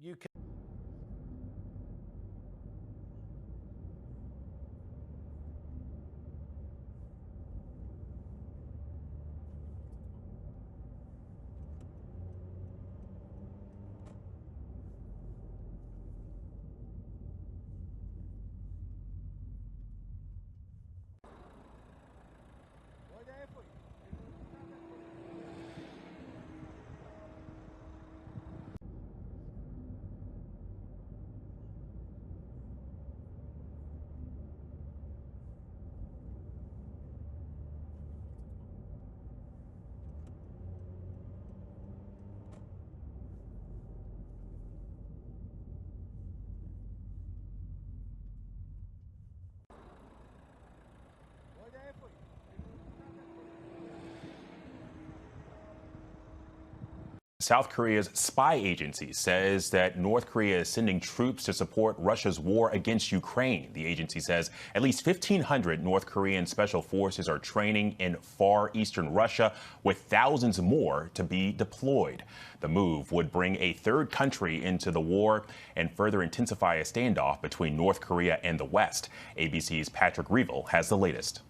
UK. South Korea's spy agency says that North Korea is sending troops to support Russia's war against Ukraine. The agency says at least 1,500 North Korean special forces are training in far eastern Russia, with thousands more to be deployed. The move would bring a third country into the war and further intensify a standoff between North Korea and the West. ABC's Patrick Reevell has the latest.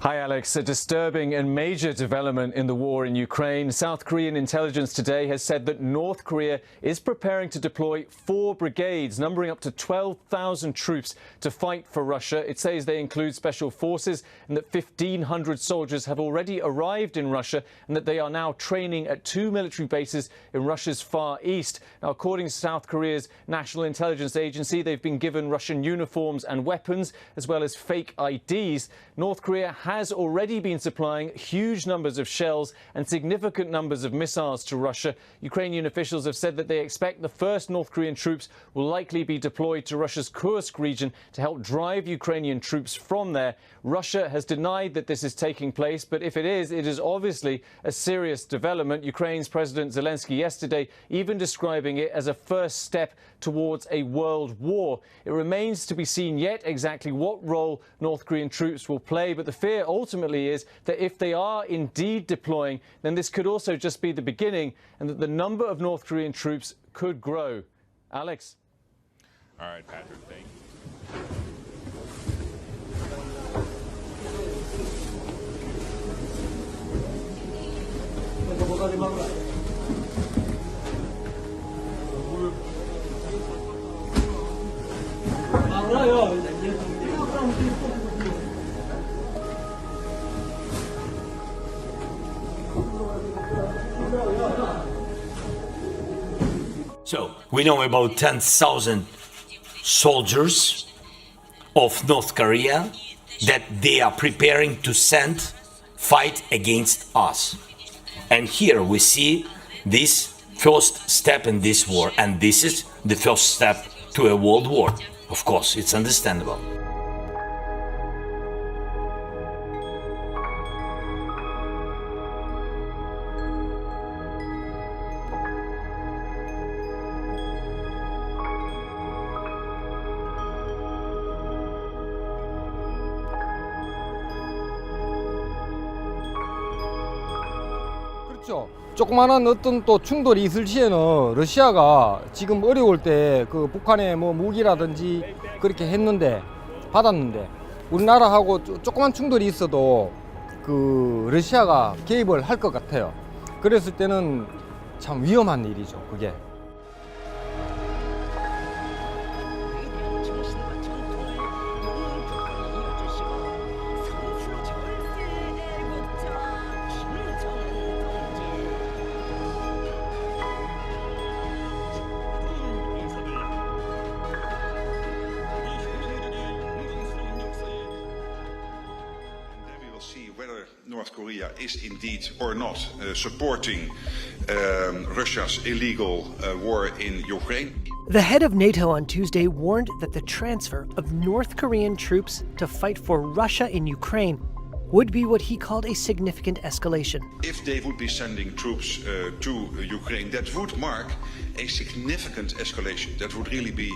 Hi, Alex. A disturbing and major development in the war in Ukraine. South Korean intelligence today has said that North Korea is preparing to deploy 4 brigades, numbering up to 12,000 troops to fight for Russia. It says they include special forces and that 1,500 soldiers have already arrived in Russia and that they are now training at 2 military bases in Russia's Far East. Now, according to South Korea's National Intelligence Agency, they've been given Russian uniforms and weapons, as well as fake IDs. North Korea has already been supplying huge numbers of shells and significant numbers of missiles to Russia. Ukrainian officials have said that they expect the first North Korean troops will likely be deployed to Russia's Kursk region to help drive Ukrainian troops from there. Russia has denied that this is taking place, but if it is obviously a serious development. Ukraine's President Zelensky yesterday even describing it as a first step towards a world war. It remains to be seen yet exactly what role North Korean troops will play, but the fear ultimately is that if they are indeed deploying, then this could also just be the beginning and that the number of North Korean troops could grow. Alex? All right, Patrick, thank you. So we know about 10,000 soldiers of North Korea that they are preparing to send fight against us. And here we see this first step in this war, and this is the first step to a world war. Of course, it's understandable. 조그마한 어떤 또 충돌이 있을 시에는 러시아가 지금 어려울 때 그 북한의 뭐 무기라든지 그렇게 했는데 받았는데 우리나라하고 조그만 충돌이 있어도 그 러시아가 개입을 할 것 같아요. 그랬을 때는 참 위험한 일이죠, 그게. Whether North Korea is indeed or not supporting Russia's illegal war in Ukraine. The head of NATO on Tuesday warned that the transfer of North Korean troops to fight for Russia in Ukraine would be what he called a significant escalation. If they would be sending troops to Ukraine, that would mark a significant escalation. That would really be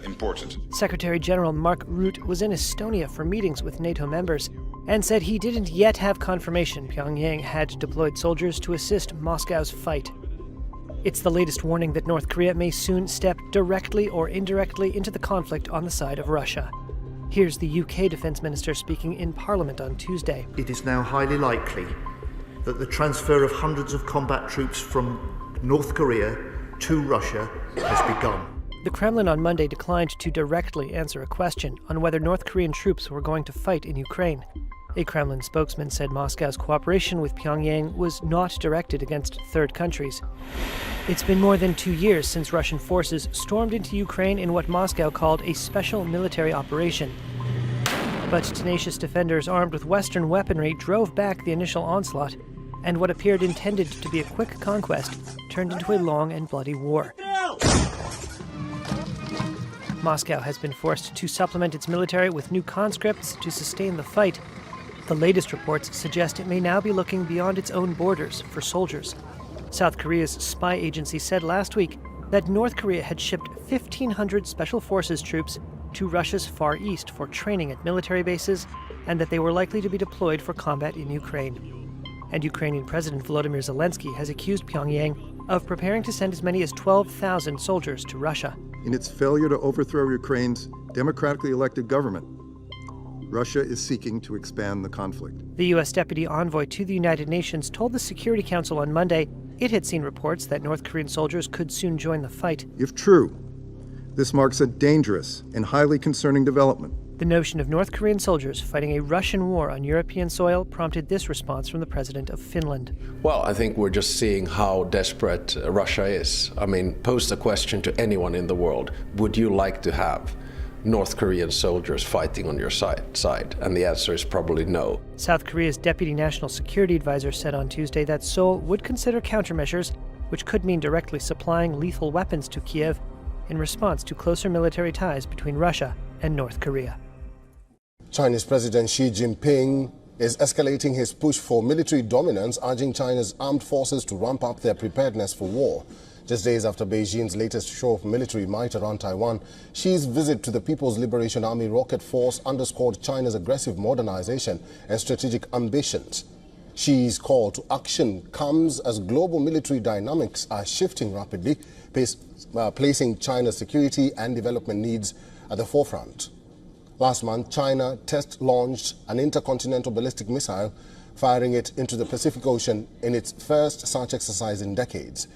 important. Secretary General Mark Rutte was in Estonia for meetings with NATO members and said he didn't yet have confirmation Pyongyang had deployed soldiers to assist Moscow's fight. It's the latest warning that North Korea may soon step directly or indirectly into the conflict on the side of Russia. Here's the UK Defence Minister speaking in Parliament on Tuesday. It is now highly likely that the transfer of hundreds of combat troops from North Korea to Russia has begun. The Kremlin on Monday declined to directly answer a question on whether North Korean troops were going to fight in Ukraine. A Kremlin spokesman said Moscow's cooperation with Pyongyang was not directed against third countries. It's been more than 2 years since Russian forces stormed into Ukraine in what Moscow called a special military operation. But tenacious defenders armed with Western weaponry drove back the initial onslaught, and what appeared intended to be a quick conquest turned into a long and bloody war. Moscow has been forced to supplement its military with new conscripts to sustain the fight. The latest reports suggest it may now be looking beyond its own borders for soldiers. South Korea's spy agency said last week that North Korea had shipped 1,500 Special Forces troops to Russia's Far East for training at military bases, and that they were likely to be deployed for combat in Ukraine. And Ukrainian President Volodymyr Zelensky has accused Pyongyang of preparing to send as many as 12,000 soldiers to Russia. In its failure to overthrow Ukraine's democratically elected government, Russia is seeking to expand the conflict. The U.S. Deputy Envoy to the United Nations told the Security Council on Monday it had seen reports that North Korean soldiers could soon join the fight. If true, this marks a dangerous and highly concerning development. The notion of North Korean soldiers fighting a Russian war on European soil prompted this response from the president of Finland. Well, I think we're just seeing how desperate Russia is. I mean, pose the question to anyone in the world, would you like to have North Korean soldiers fighting on your side? And the answer is probably no. South Korea's Deputy National Security Advisor said on Tuesday that Seoul would consider countermeasures, which could mean directly supplying lethal weapons to Kiev in response to closer military ties between Russia and North Korea. Chinese President Xi Jinping is escalating his push for military dominance, urging China's armed forces to ramp up their preparedness for war. Just days after Beijing's latest show of military might around Taiwan, Xi's visit to the People's Liberation Army rocket force underscored China's aggressive modernization and strategic ambitions. Xi's call to action comes as global military dynamics are shifting rapidly, placing China's security and development needs at the forefront. Last month, China test-launched an intercontinental ballistic missile, firing it into the Pacific Ocean in its first such exercise in decades.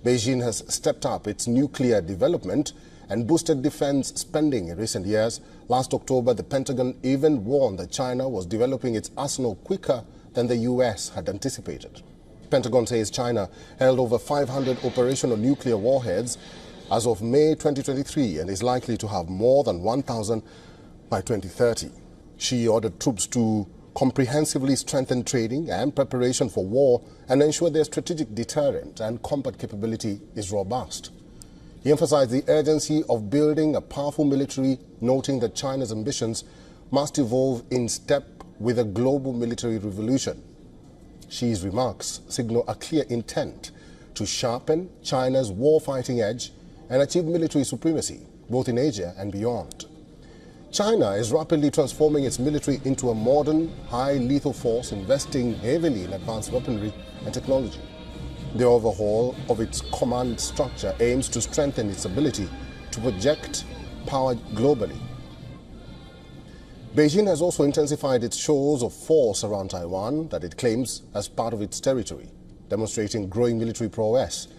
Beijing has stepped up its nuclear development and boosted defense spending in recent years. Last October, the Pentagon even warned that China was developing its arsenal quicker than the U.S. had anticipated. The Pentagon says China held over 500 operational nuclear warheads as of May 2023 and is likely to have more than 1,000 by 2030. Xi ordered troops to comprehensively strengthen training and preparation for war and ensure their strategic deterrent and combat capability is robust. He emphasized the urgency of building a powerful military, noting that China's ambitions must evolve in step with a global military revolution. Xi's remarks signal a clear intent to sharpen China's war-fighting edge and achieve military supremacy, both in Asia and beyond. China is rapidly transforming its military into a modern, high-lethal force, investing heavily in advanced weaponry and technology. The overhaul of its command structure aims to strengthen its ability to project power globally. Beijing has also intensified its shows of force around Taiwan that it claims as part of its territory, demonstrating growing military prowess.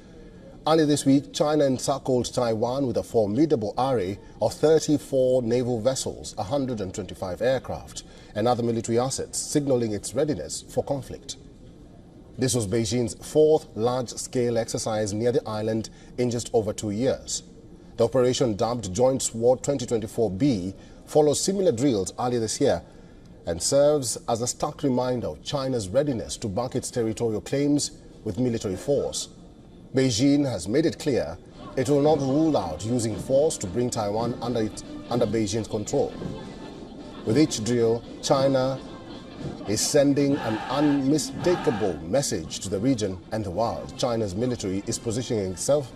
Earlier this week, China encircled Taiwan with a formidable array of 34 naval vessels, 125 aircraft, and other military assets, signaling its readiness for conflict. This was Beijing's fourth large-scale exercise near the island in just over 2 years. The operation, dubbed Joint Sword 2024B, follows similar drills earlier this year and serves as a stark reminder of China's readiness to back its territorial claims with military force. Beijing has made it clear it will not rule out using force to bring Taiwan under Beijing's control. With each drill, China is sending an unmistakable message to the region and the world. China's military is positioning itself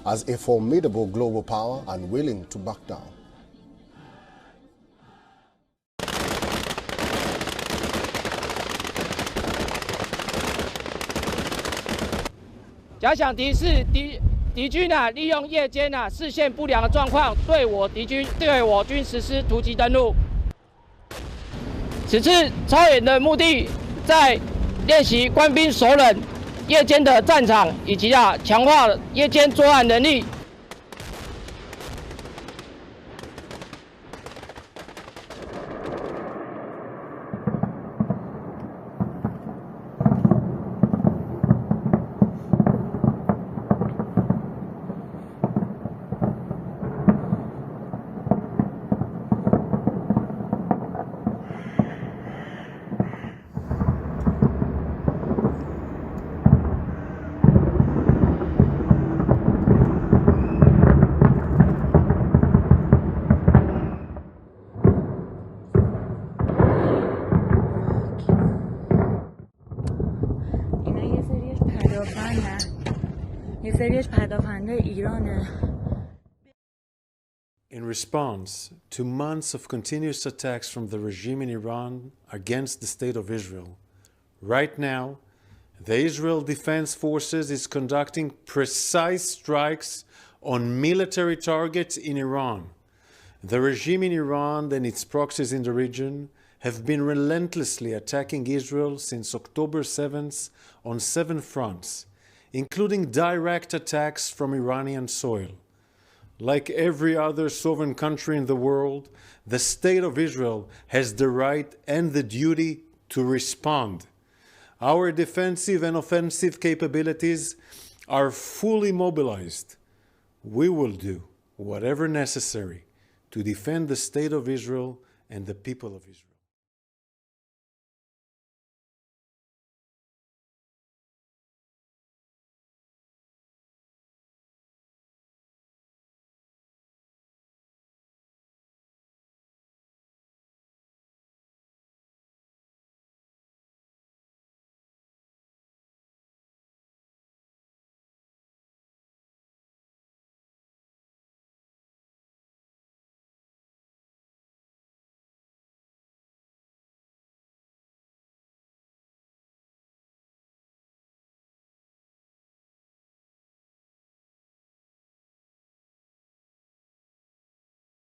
as a formidable global power unwilling to back down. 假想敌是敌军利用夜间视线不良的状况，对我军实施突击登陆。此次操演的目的，在练习官兵熟稔夜间的战场，以及强化夜间作案能力。In response to months of continuous attacks from the regime in Iran against the State of Israel, right now, the Israel Defense Forces is conducting precise strikes on military targets in Iran. The regime in Iran and its proxies in the region have been relentlessly attacking Israel since October 7th on 7 fronts, including direct attacks from Iranian soil. Like every other sovereign country in the world, the State of Israel has the right and the duty to respond. Our defensive and offensive capabilities are fully mobilized. We will do whatever necessary to defend the State of Israel and the people of Israel.